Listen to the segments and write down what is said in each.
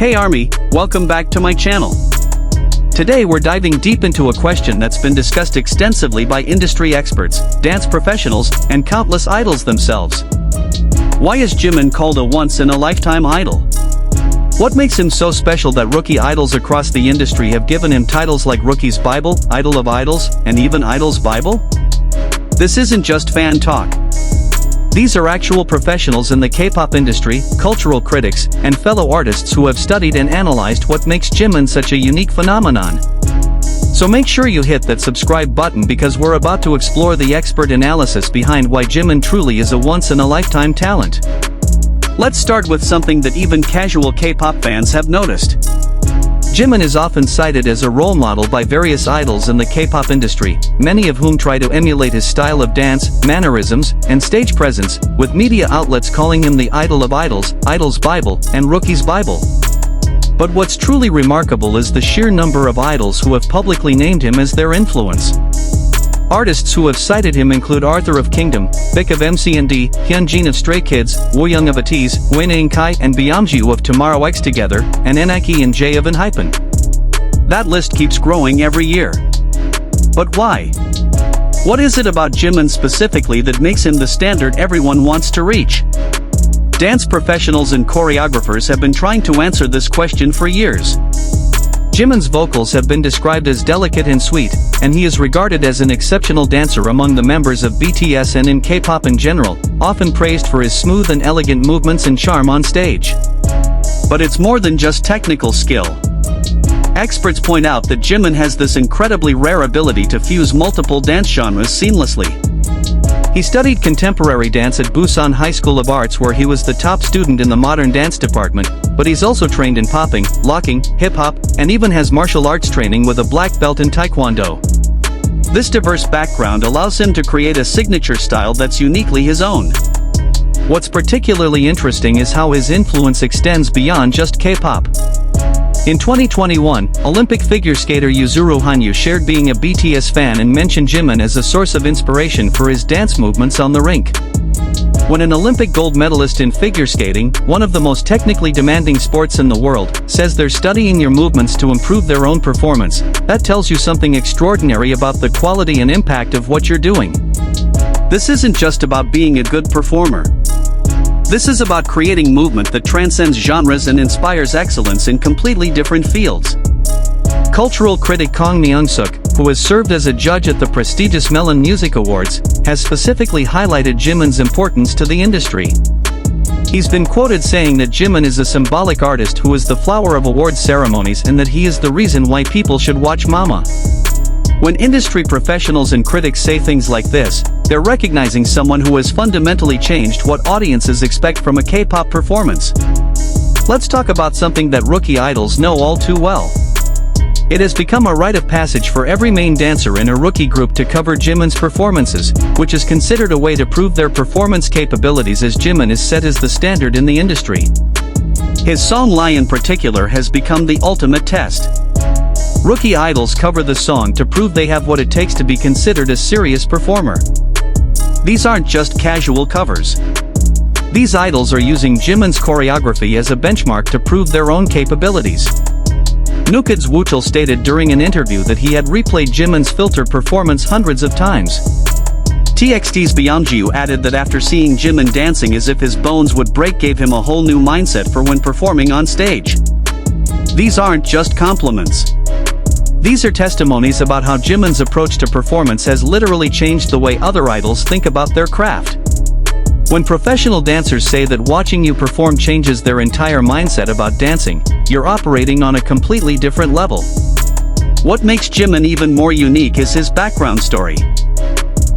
Hey Army, welcome back to my channel. Today we're diving deep into a question that's been discussed extensively by industry experts, dance professionals, and countless idols themselves. Why is Jimin called a once-in-a-lifetime idol? What makes him so special that rookie idols across the industry have given him titles like Rookie's Bible, Idol of Idols, and even Idol's Bible? This isn't just fan talk. These are actual professionals in the K-pop industry, cultural critics, and fellow artists who have studied and analyzed what makes Jimin such a unique phenomenon. So make sure you hit that subscribe button because we're about to explore the expert analysis behind why Jimin truly is a once-in-a-lifetime talent. Let's start with something that even casual K-pop fans have noticed. Jimin is often cited as a role model by various idols in the K-pop industry, many of whom try to emulate his style of dance, mannerisms, and stage presence, with media outlets calling him the idol of idols, Idol's Bible, and Rookie's Bible. But what's truly remarkable is the sheer number of idols who have publicly named him as their influence. Artists who have cited him include Arthur of Kingdom, Baek of MCND, Hyunjin of Stray Kids, Woyoung of ATEEZ, Wayne Kai and Byamju of Tomorrow X Together, and Eniki and Jae of ENHYPEN. That list keeps growing every year. But why? What is it about Jimin specifically that makes him the standard everyone wants to reach? Dance professionals and choreographers have been trying to answer this question for years. Jimin's vocals have been described as delicate and sweet, and he is regarded as an exceptional dancer among the members of BTS and in K-pop in general, often praised for his smooth and elegant movements and charm on stage. But it's more than just technical skill. Experts point out that Jimin has this incredibly rare ability to fuse multiple dance genres seamlessly. He studied contemporary dance at Busan High School of Arts where he was the top student in the modern dance department, but he's also trained in popping, locking, hip-hop, and even has martial arts training with a black belt in Taekwondo. This diverse background allows him to create a signature style that's uniquely his own. What's particularly interesting is how his influence extends beyond just K-pop. In 2021, Olympic figure skater Yuzuru Hanyu shared being a BTS fan and mentioned Jimin as a source of inspiration for his dance movements on the rink. When an Olympic gold medalist in figure skating, one of the most technically demanding sports in the world, says they're studying your movements to improve their own performance, that tells you something extraordinary about the quality and impact of what you're doing. This isn't just about being a good performer. This is about creating movement that transcends genres and inspires excellence in completely different fields. Cultural critic Kang Myung-suk, who has served as a judge at the prestigious Melon Music Awards, has specifically highlighted Jimin's importance to the industry. He's been quoted saying that Jimin is a symbolic artist who is the flower of awards ceremonies and that he is the reason why people should watch Mama. When industry professionals and critics say things like this, they're recognizing someone who has fundamentally changed what audiences expect from a K-pop performance. Let's talk about something that rookie idols know all too well. It has become a rite of passage for every main dancer in a rookie group to cover Jimin's performances, which is considered a way to prove their performance capabilities as Jimin is set as the standard in the industry. His song Lie in particular has become the ultimate test. Rookie idols cover the song to prove they have what it takes to be considered a serious performer. These aren't just casual covers. These idols are using Jimin's choreography as a benchmark to prove their own capabilities. Nookid's Woochul stated during an interview that he had replayed Jimin's filter performance hundreds of times. TXT's Byamju added that after seeing Jimin dancing as if his bones would break gave him a whole new mindset for when performing on stage. These aren't just compliments. These are testimonies about how Jimin's approach to performance has literally changed the way other idols think about their craft. When professional dancers say that watching you perform changes their entire mindset about dancing, you're operating on a completely different level. What makes Jimin even more unique is his background story.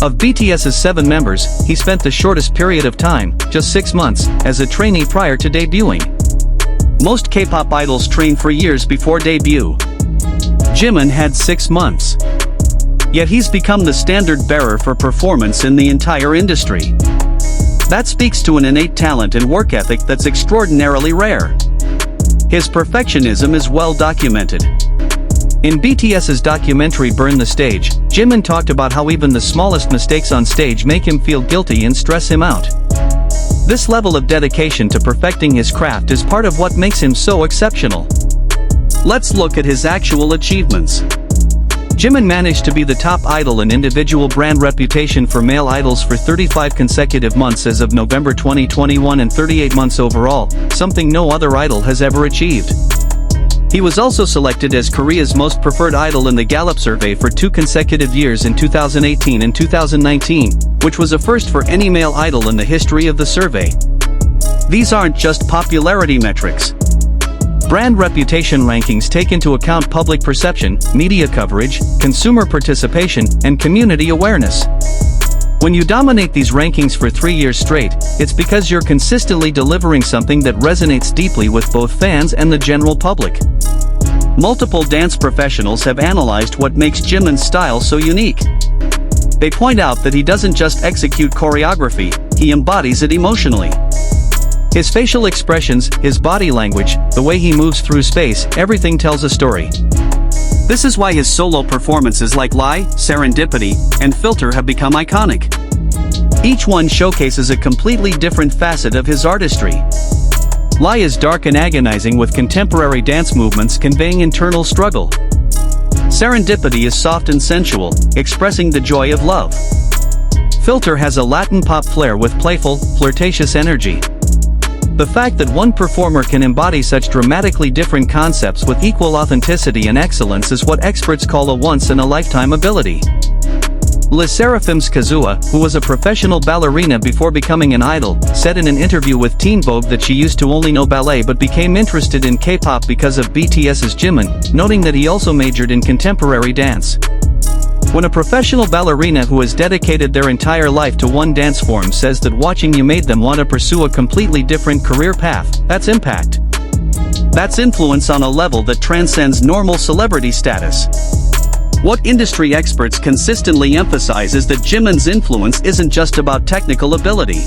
Of BTS's 7 members, he spent the shortest period of time, just 6 months, as a trainee prior to debuting. Most K-pop idols train for years before debut. Jimin had 6 months. Yet he's become the standard bearer for performance in the entire industry. That speaks to an innate talent and work ethic that's extraordinarily rare. His perfectionism is well documented. In BTS's documentary Burn the Stage, Jimin talked about how even the smallest mistakes on stage make him feel guilty and stress him out. This level of dedication to perfecting his craft is part of what makes him so exceptional. Let's look at his actual achievements. Jimin managed to be the top idol in individual brand reputation for male idols for 35 consecutive months as of November 2021 and 38 months overall, something no other idol has ever achieved. He was also selected as Korea's most preferred idol in the Gallup survey for 2 consecutive years in 2018 and 2019, which was a first for any male idol in the history of the survey. These aren't just popularity metrics. Brand reputation rankings take into account public perception, media coverage, consumer participation, and community awareness. When you dominate these rankings for 3 years straight, it's because you're consistently delivering something that resonates deeply with both fans and the general public. Multiple dance professionals have analyzed what makes Jimin's style so unique. They point out that he doesn't just execute choreography, he embodies it emotionally. His facial expressions, his body language, the way he moves through space, everything tells a story. This is why his solo performances like Lie, Serendipity, and Filter have become iconic. Each one showcases a completely different facet of his artistry. Lie is dark and agonizing with contemporary dance movements conveying internal struggle. Serendipity is soft and sensual, expressing the joy of love. Filter has a Latin pop flair with playful, flirtatious energy. The fact that one performer can embody such dramatically different concepts with equal authenticity and excellence is what experts call a once-in-a-lifetime ability. Le Seraphim's Kazuha, who was a professional ballerina before becoming an idol, said in an interview with Teen Vogue that she used to only know ballet but became interested in K-pop because of BTS's Jimin, noting that he also majored in contemporary dance. When a professional ballerina who has dedicated their entire life to one dance form says that watching you made them want to pursue a completely different career path, that's impact. That's influence on a level that transcends normal celebrity status. What industry experts consistently emphasize is that Jimin's influence isn't just about technical ability.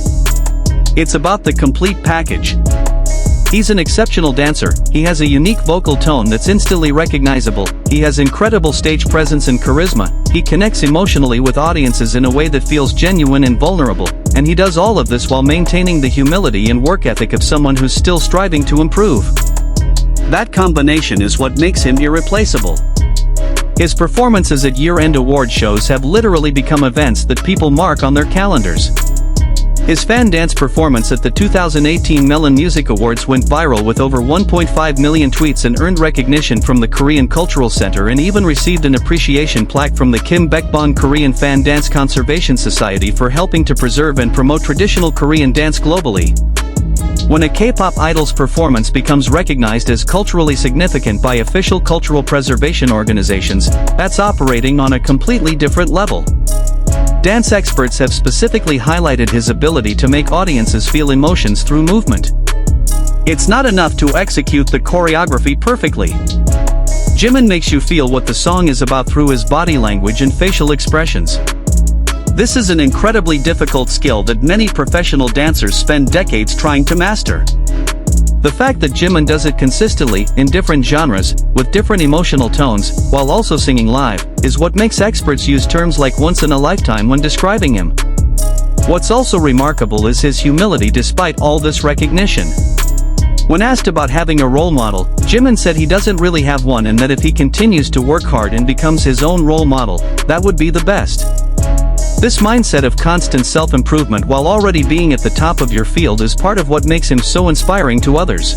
It's about the complete package. He's an exceptional dancer, he has a unique vocal tone that's instantly recognizable, he has incredible stage presence and charisma, he connects emotionally with audiences in a way that feels genuine and vulnerable, and he does all of this while maintaining the humility and work ethic of someone who's still striving to improve. That combination is what makes him irreplaceable. His performances at year-end award shows have literally become events that people mark on their calendars. His fan dance performance at the 2018 Melon Music Awards went viral with over 1.5 million tweets and earned recognition from the Korean Cultural Center and even received an appreciation plaque from the Kim Baekbon Korean Fan Dance Conservation Society for helping to preserve and promote traditional Korean dance globally. When a K-pop idol's performance becomes recognized as culturally significant by official cultural preservation organizations, that's operating on a completely different level. Dance experts have specifically highlighted his ability to make audiences feel emotions through movement. It's not enough to execute the choreography perfectly. Jimin makes you feel what the song is about through his body language and facial expressions. This is an incredibly difficult skill that many professional dancers spend decades trying to master. The fact that Jimin does it consistently, in different genres, with different emotional tones, while also singing live, is what makes experts use terms like once in a lifetime when describing him. What's also remarkable is his humility despite all this recognition. When asked about having a role model, Jimin said he doesn't really have one and that if he continues to work hard and becomes his own role model, that would be the best. This mindset of constant self-improvement while already being at the top of your field is part of what makes him so inspiring to others.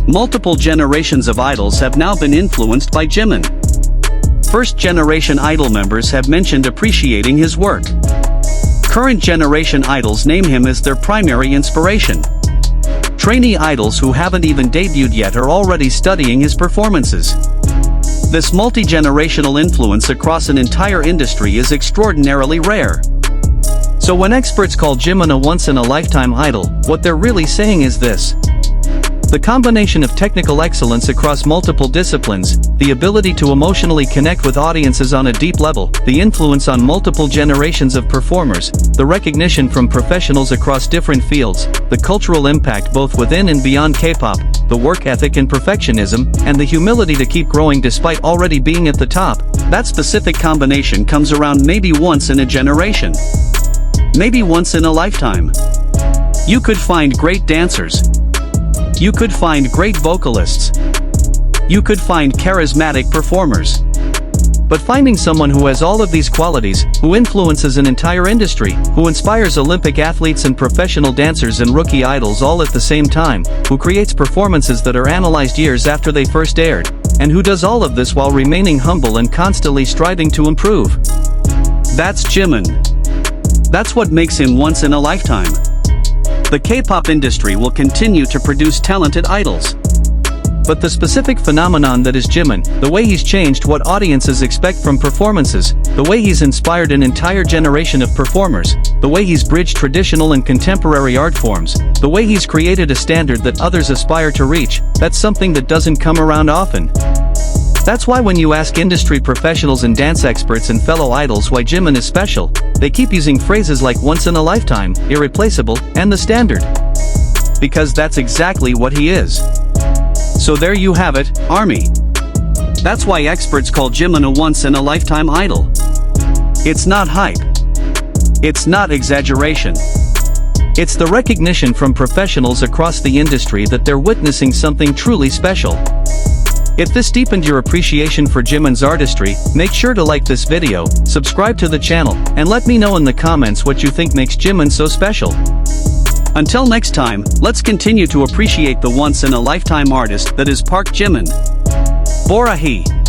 Multiple generations of idols have now been influenced by Jimin. First-generation idol members have mentioned appreciating his work. Current generation idols name him as their primary inspiration. Trainee idols who haven't even debuted yet are already studying his performances. This multi-generational influence across an entire industry is extraordinarily rare. So when experts call Jimin a once-in-a-lifetime idol, what they're really saying is this. The combination of technical excellence across multiple disciplines, the ability to emotionally connect with audiences on a deep level, the influence on multiple generations of performers, the recognition from professionals across different fields, the cultural impact both within and beyond K-pop, the work ethic and perfectionism, and the humility to keep growing despite already being at the top, that specific combination comes around maybe once in a generation. Maybe once in a lifetime. You could find great dancers. You could find great vocalists. You could find charismatic performers. But finding someone who has all of these qualities, who influences an entire industry, who inspires Olympic athletes and professional dancers and rookie idols all at the same time, who creates performances that are analyzed years after they first aired, and who does all of this while remaining humble and constantly striving to improve. That's Jimin. That's what makes him once in a lifetime. The K-pop industry will continue to produce talented idols. But the specific phenomenon that is Jimin, the way he's changed what audiences expect from performances, the way he's inspired an entire generation of performers, the way he's bridged traditional and contemporary art forms, the way he's created a standard that others aspire to reach, that's something that doesn't come around often. That's why when you ask industry professionals and dance experts and fellow idols why Jimin is special, they keep using phrases like once in a lifetime, irreplaceable, and the standard. Because that's exactly what he is. So there you have it, Army. That's why experts call Jimin a once-in-a-lifetime idol. It's not hype. It's not exaggeration. It's the recognition from professionals across the industry that they're witnessing something truly special. If this deepened your appreciation for Jimin's artistry, make sure to like this video, subscribe to the channel, and let me know in the comments what you think makes Jimin so special. Until next time, let's continue to appreciate the once-in-a-lifetime artist that is Park Jimin. Borahi.